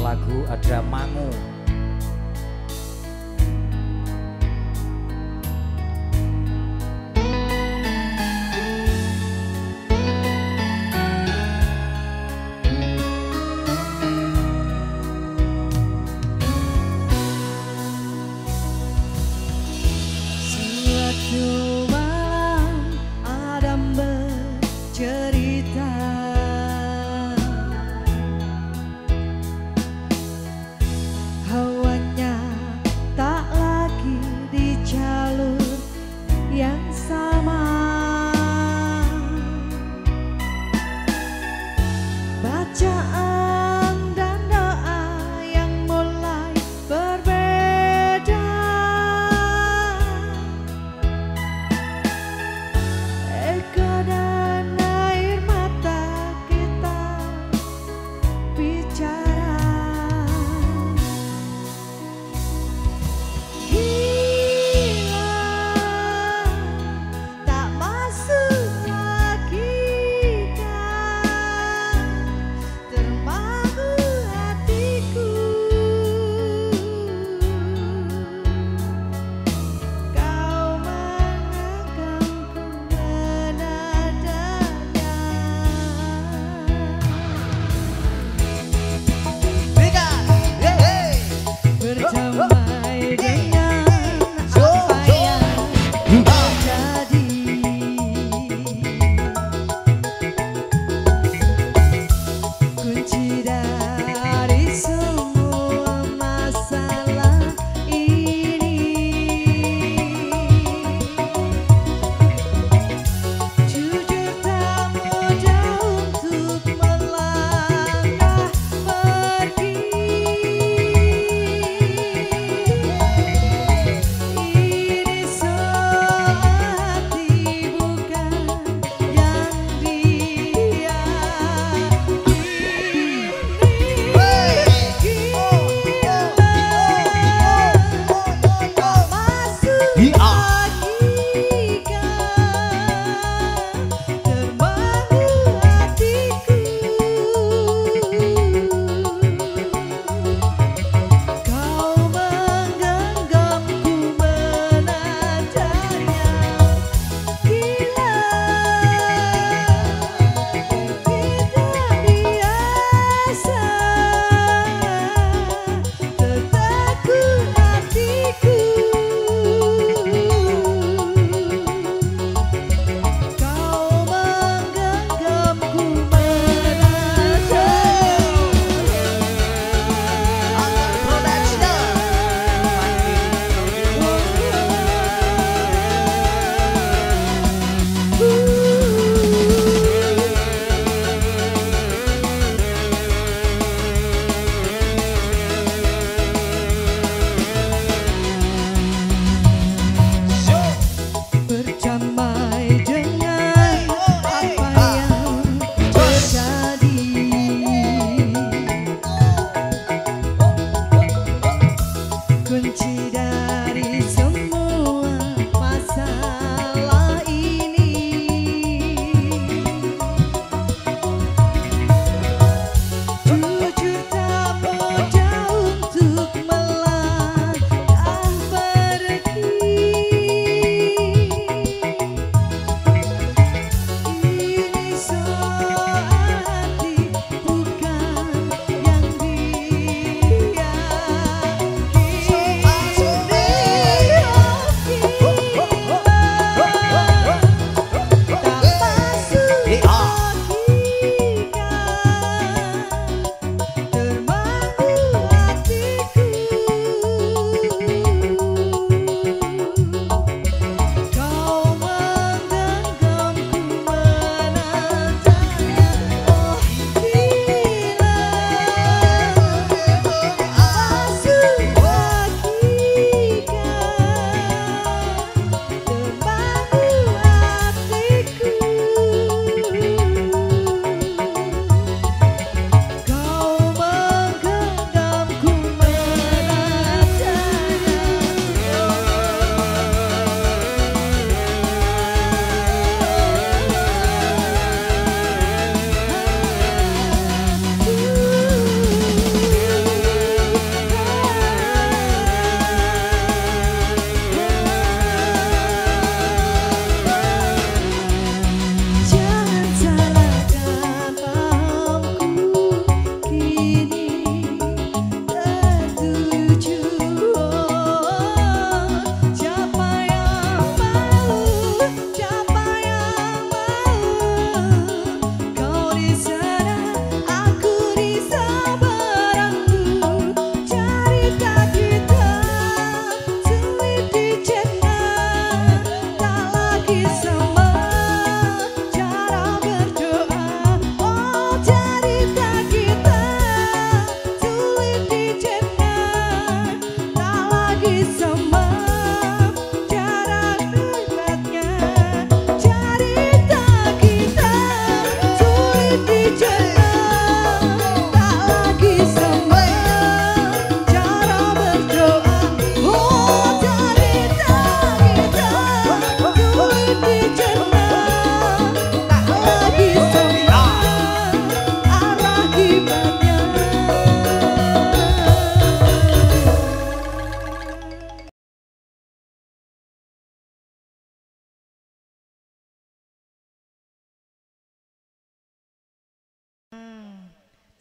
lagu Ada Mangu. Suatu malam Adam bercerita,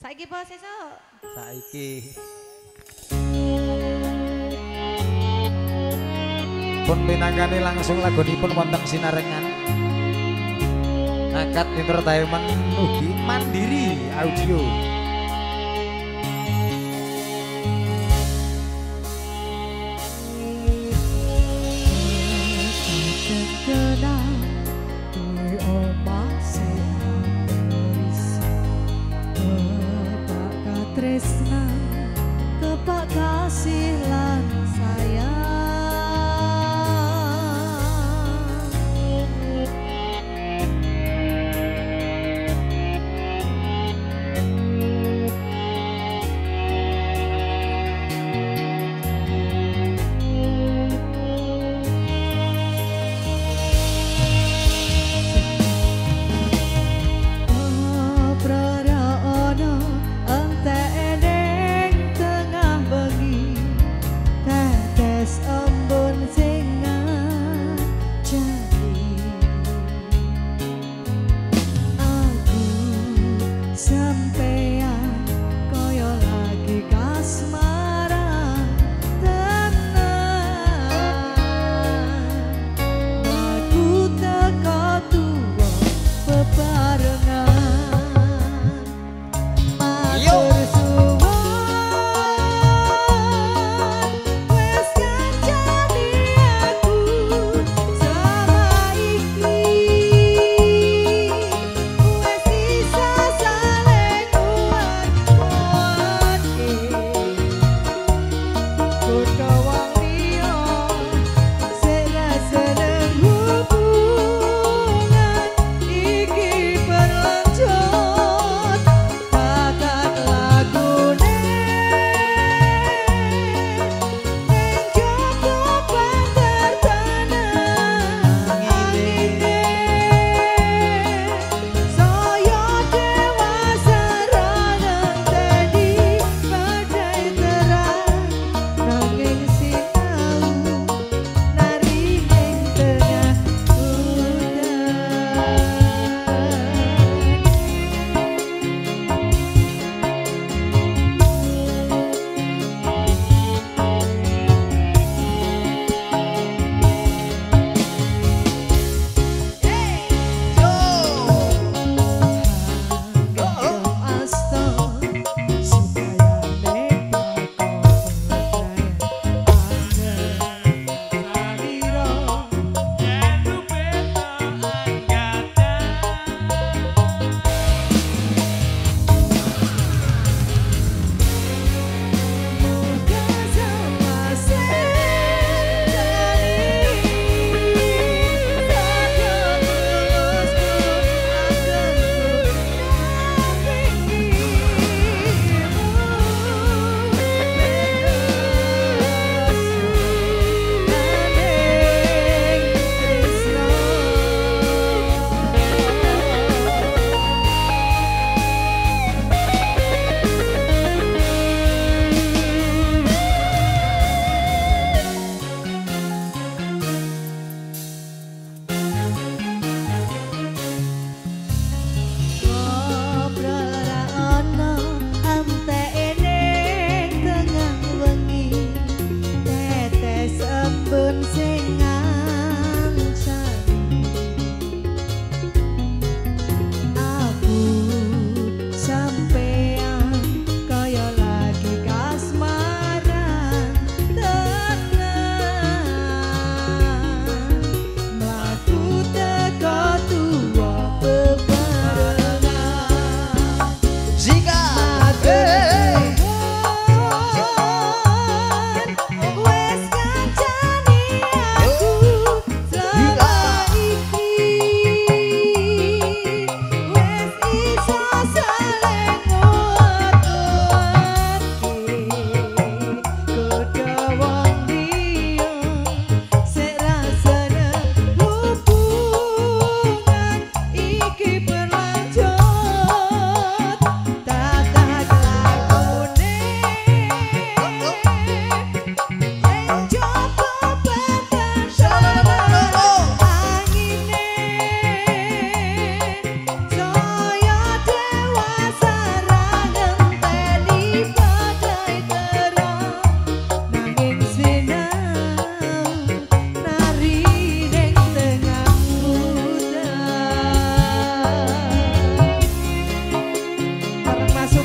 Saiki po sesuk. Saiki. Pun pinangkani langsung lagunipun wonten sinarengan. Akad entertainment ugi Mandiri Audio. Tresna kepak kasih lan sayang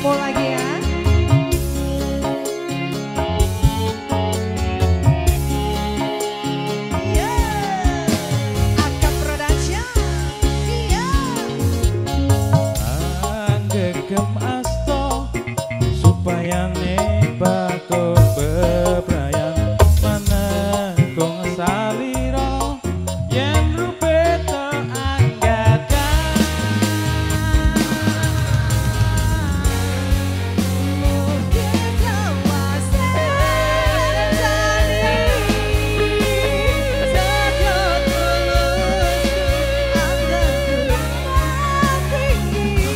ketemu lagi ya. Anggegem asto supaya nebako bebrayan manengkung saliro yen rupe to anggakan Mungkin kawasan tadi sedot tulus anggakan tinggi.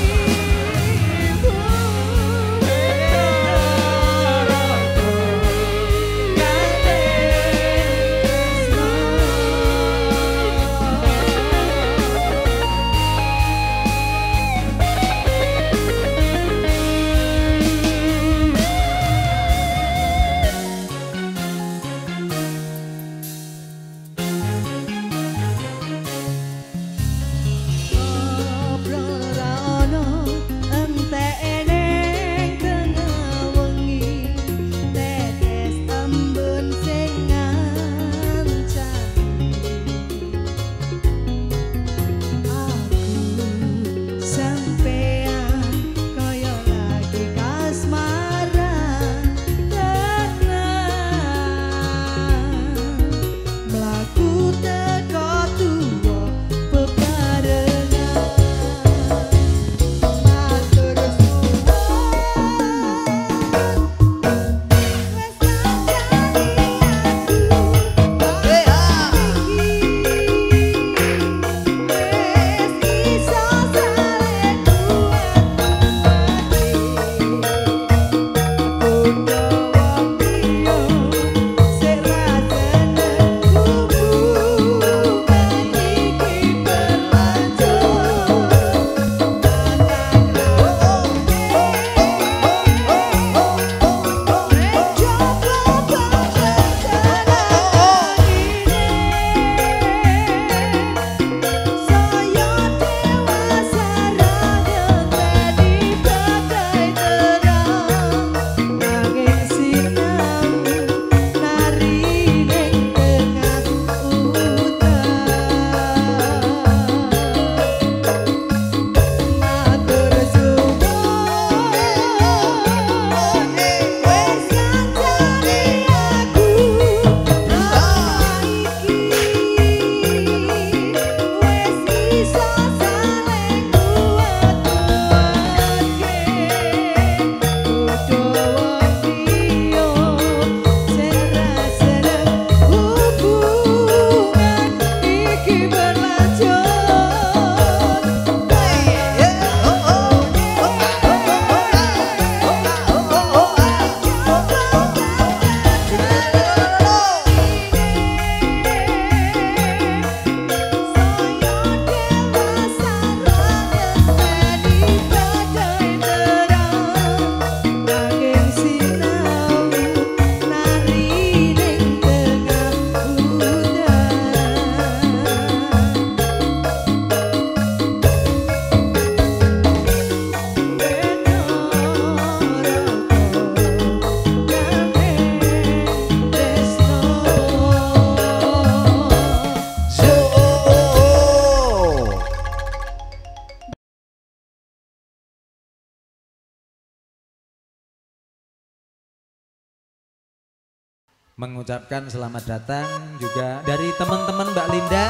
Mengucapkan selamat datang juga dari teman-teman Mbak Linda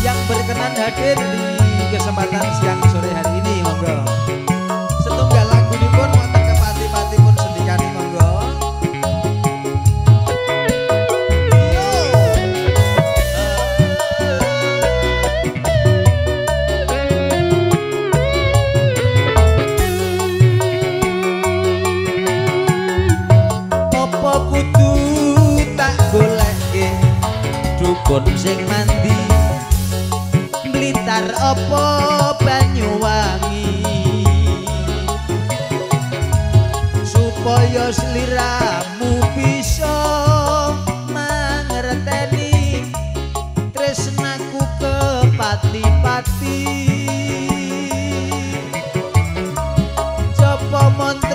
yang berkenan hadir di kesempatan siang sore hari ini. Monggo setunggal lagu pun wonten kepati-pati pun sendikani monggo. Apa kudu tak goleke dukun sing mandi Blitar apa Banyuwangi supaya sliramu bisa mangerteni tresnaku kepati-pati coba monten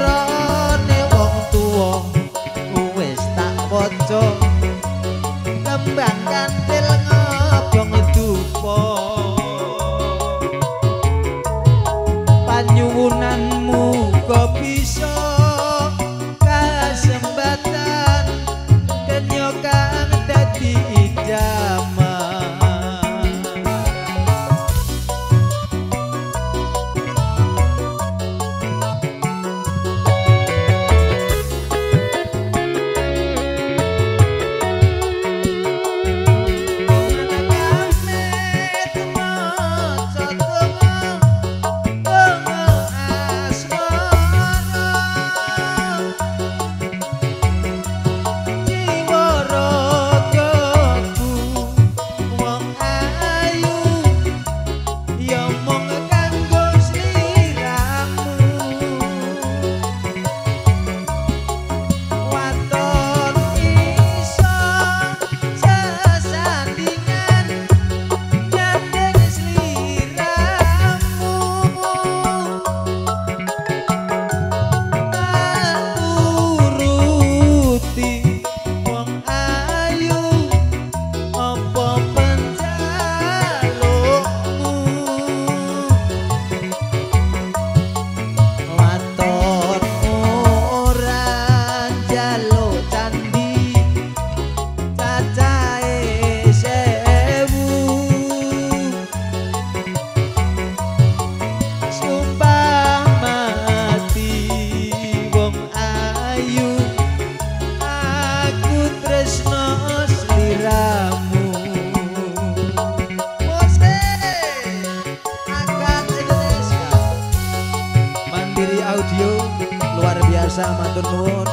Rosa matur nuwun.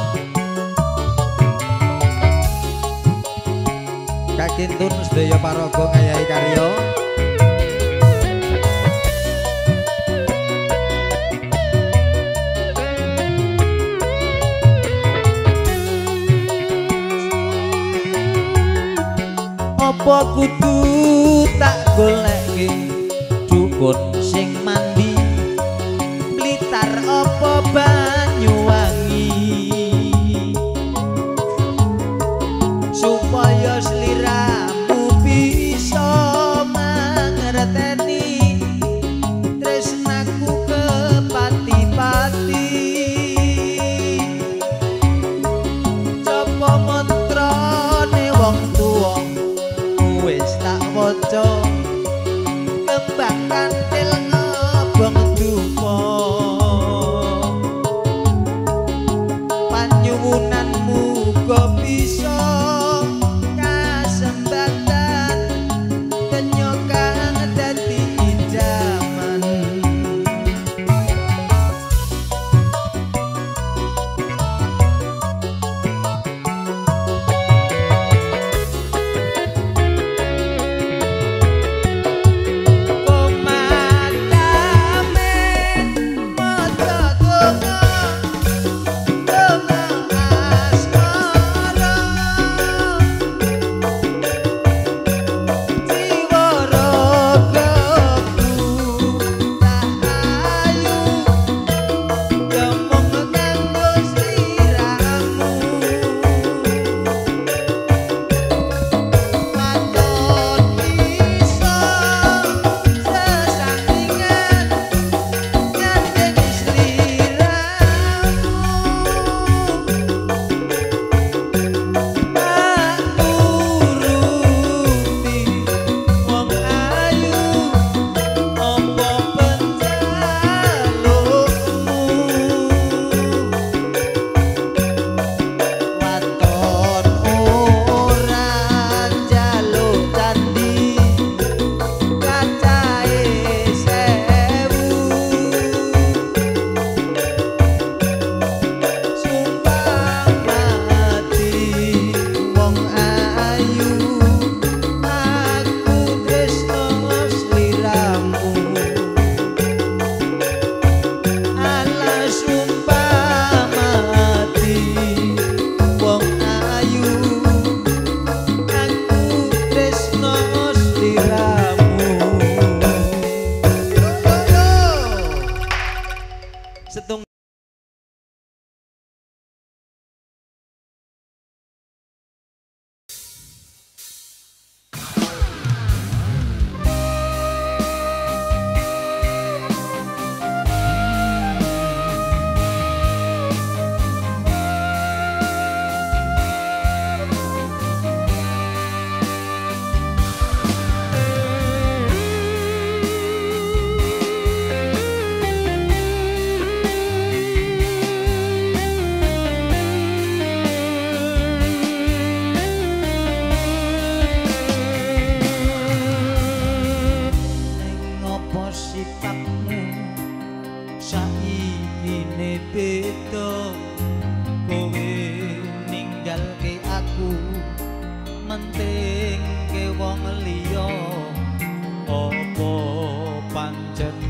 Kakintun sedaya paraga ngayahi karya. Apa kudu tak goleki dukun sing mandi Blitar apa Banyuwangi supaya sliramu bisa mangerteni tresnaku kepati-pati coba mantrane wong tuwa wis tak waca kembang kantil ngobong dupa panyuwunanmu muga bisa kasembatan kenya kang dadi idaman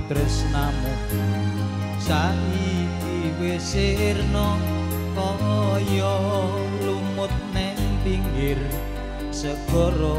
tresnamu saiki wis sirna kaya lumut neng pinggir segara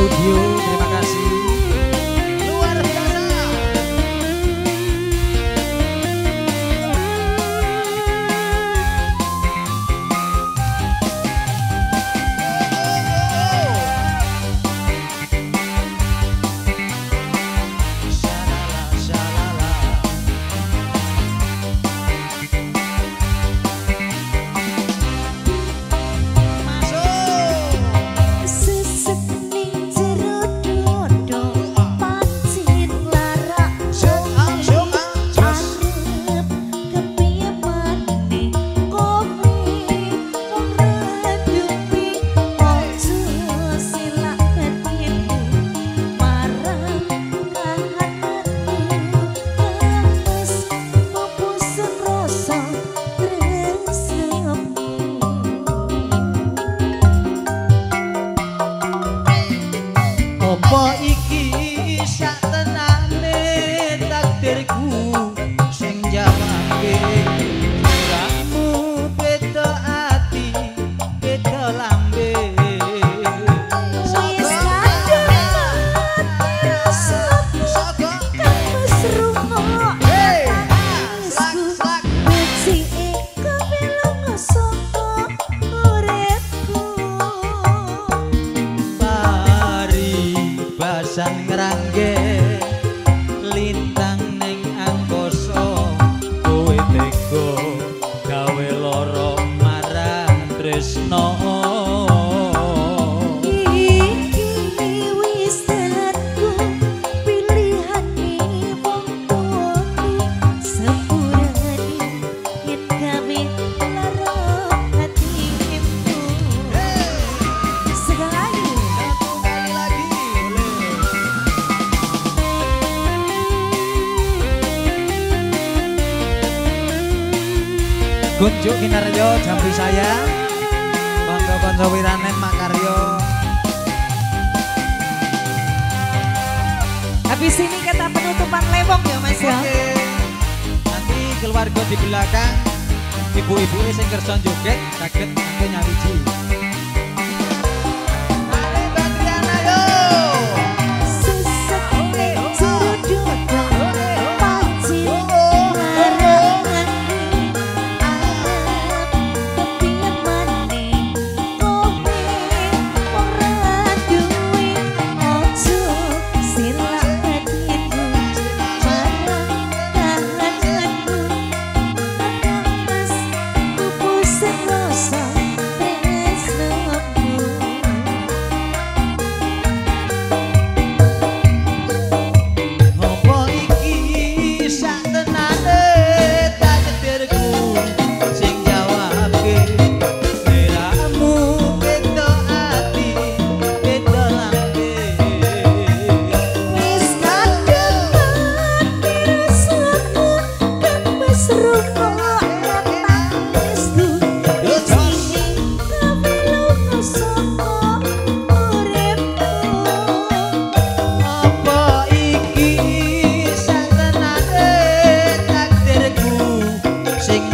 Audio, terima kasih. Luar biasa. Apa iki sak tenane takdirku sing jawabke siramu beda ati beda lambe Basan ngerangge lintang ning angkasa kowe tega gawe lara marang tresno Iki wis dalanku pilihane wong tuaku sepurane yen gawe lara hatimu sekali lagi Gunjuk Kinaryo Jambi saya konco-konco wiranen makaryo. Habis ini kata penutupan lewong ya Mas ya. Oke. Nanti keluarga di belakang ibu-ibu sing kerja joget saged nanti nyawiji. Mari Badriana yo.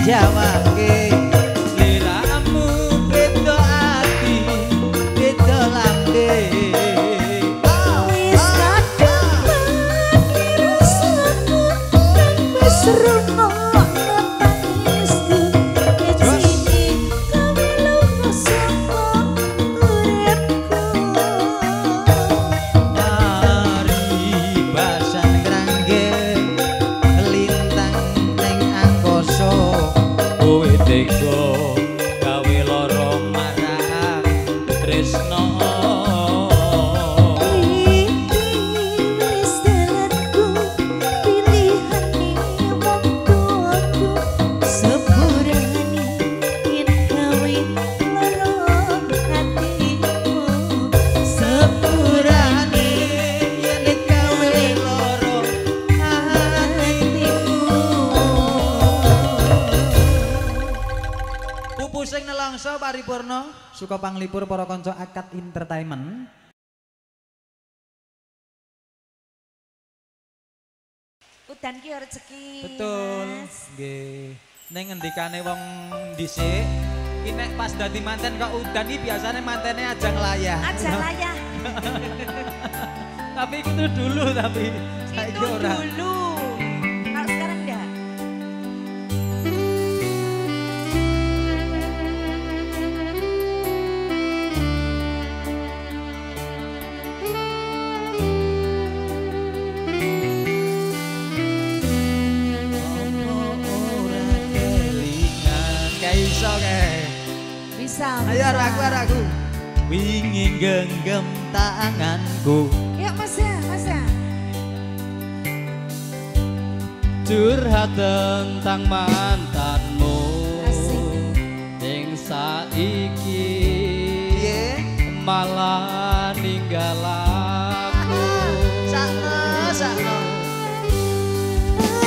Jawabke liramu beda ati beda lambe Wis kadang rasaku kan wis rungokno tangisku Ijini gawe lunga saka uripku Mari basan ngrangge lintang ning angkasa kowe tega gawe lara marang tresno Iki wis dalanku pilihane wong tuaku sepurane yen gawe lara hatimu sepurane yen gawe lara hatimu Pupu sing nelangsa paripurna suka panglipur para kanca Akad Entertainment. Udan ki rezeki. Betul. Mas. Nggih. Ning ngendikane wong dhisik, ki nek pas dadi manten kok udan iki biasane mantene aja nglayah. Aja layah. Tapi itu dulu tapi saiki Itu ora. dulu. Kalau sekarang enggak. Iso kae. Bisa. Ayo bisa. ragu. Wingin genggam tanganku. Yuk Mas ya, Mas ya. Curhat tentang mantanmu Asik. ning saiki Piye? malah ninggal aku. Sakno.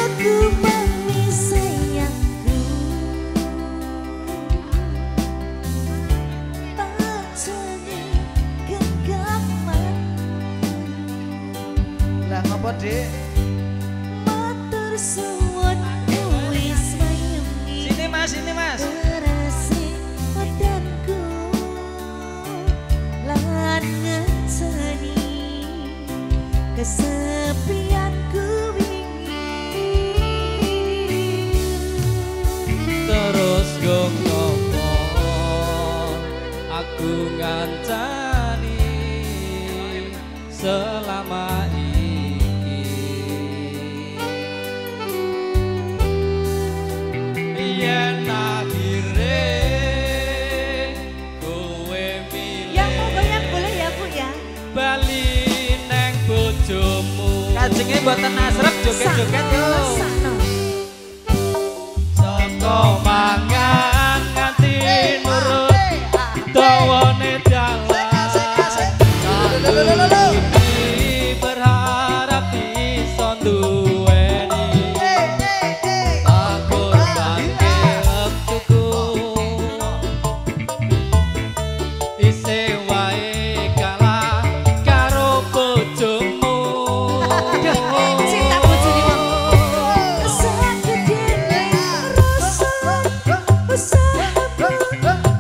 Aku mami sayangku. Pacane genggaman. Lah ngopo, Dik? Matur suwun wis mayemi. Sini Mas. Terasi badanku lan ngeceni kesepianku wingi. Terus go ngomong aku ngancani selama iki yen akhire kowe Yang mau milih goyang boleh ya Bu ya? bali neng bojomu Kajenge mboten asrep joget-joget yo. Sakno. saka mangan nganti nurut dawane dalan Iki berharap bisa duweni aku bangke hektuku isih wae kalah karo bojomu Cinta bojone wong. Sakit dene rasa usahaku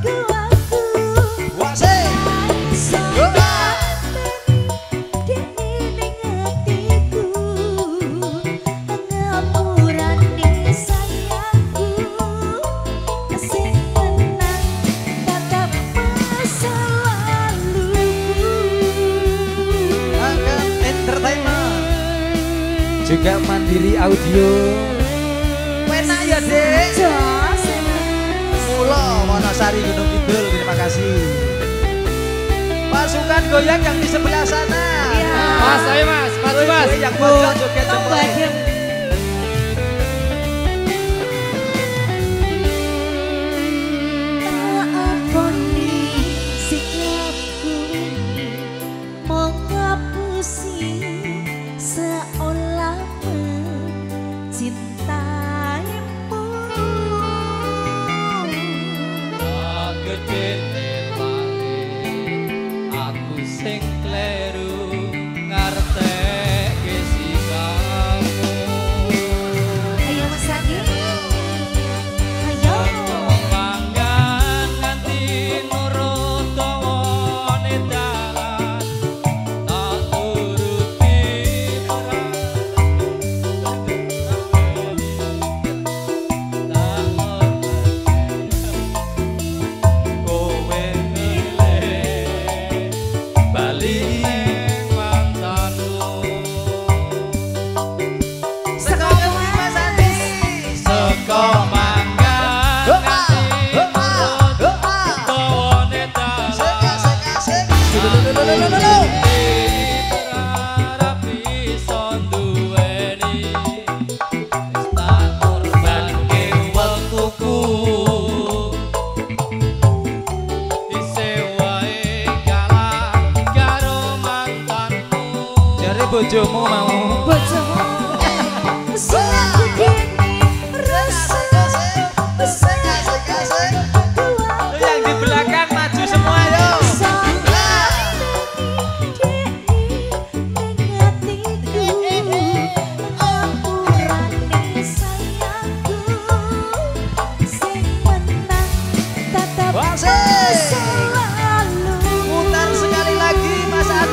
ku aku. Wasih. Angkat Entertainment juga Mandiri Audio. Enak ya, Dek. Mula Wonosari Gunung Kidul, terima kasih. Pasukan goyang yang di sebelah sana. Iya. Mas, ayo mas, maju mas. Gue yang pojok joget Tambah jempolnya. dem. Maafoni sikapku ini menghapusi seolah mencintaimu. Tak gedene langit, aku sing kleru ngarteke sikapmu. Ayo Mas Adi. Ayo. Mangan nganti nurut dawane dalan, tak turuti kowe milih bali neng mantanmu. Sekolah Mas Andi. Seko mangan nganti nurut dawane dalan. Berharap bisa duweni wis tak korbanke wektuku isih wae kalah karo mantanmu. Jare bojomu mau. Bojomu. Sakit dene rasa usahaku Yang di belakang maju semua yo. Putar sekali lagi Mas Adi.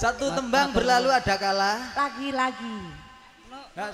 Satu tembang berlalu ada kala. Lagi-lagi. Nggak,